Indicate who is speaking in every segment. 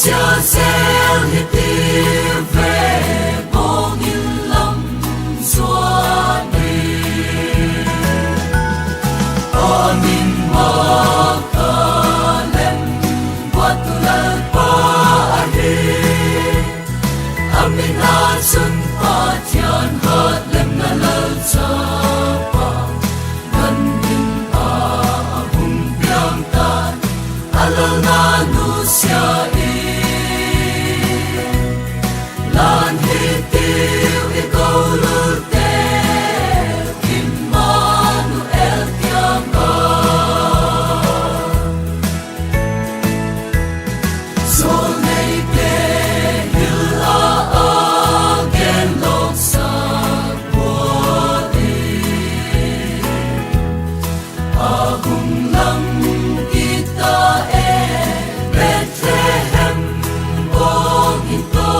Speaker 1: Cha gieo hiệp tiêu về bố nghìn lâm xóa đi amin makalem watulah paahe amin asun patian hat lem na lalsapa gandin ahum piang tan alal na nusya lan hitiu ikaw lurtel Immanuel tiang ka sol nay te hil again lok sa bodi agum lang kita Bethlehem bong ito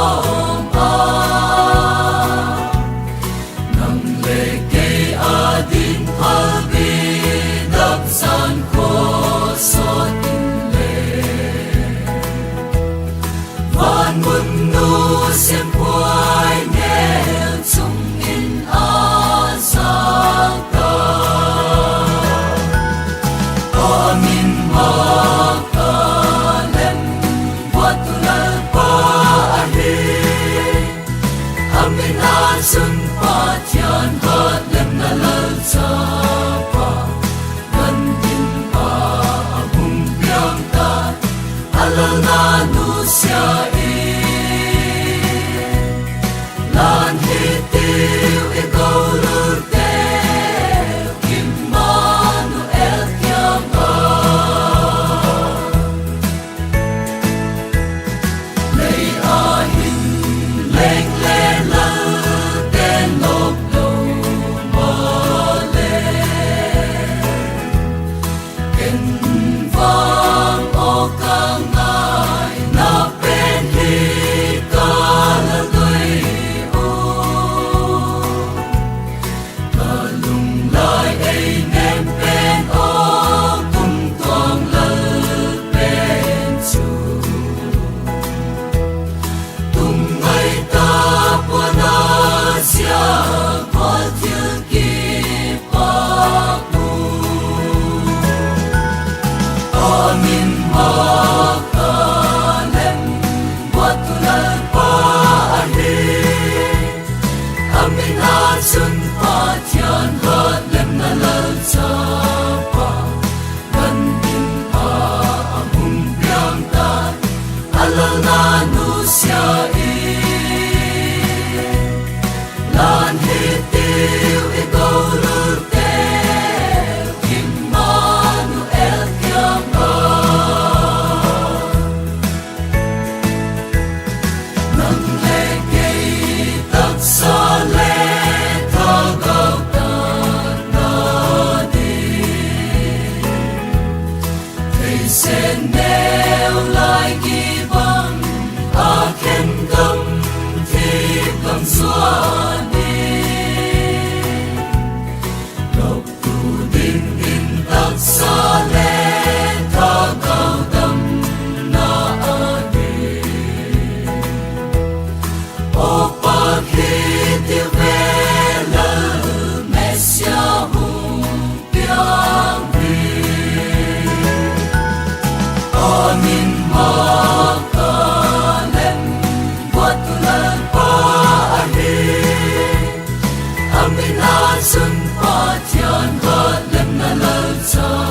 Speaker 1: xem quay nghèo chung in asa ta amin makalem watulah paahe amin asun patian hat lem na lalsapa gandin ahum piang tan alal na nusya lan hitiu ikaw lurtel Immanuel tiang ka lay ahin leng le lal ten lok lo male ken vang o kangai na pen hi kalaloi amin makalem watulah paahe amin asun patian hat lem na lalsapa gandin ahum piang tan alal na nusya lan hitiu ikaw lurtel Immanuel tiang ka nang legay tagsale tagaw tanadi kay senel lai gibang aken gam tip ang suani tagsale tagaw dam na adi o paghitiu velal mesya humpiang amin makalem watulah paahe amin asun cha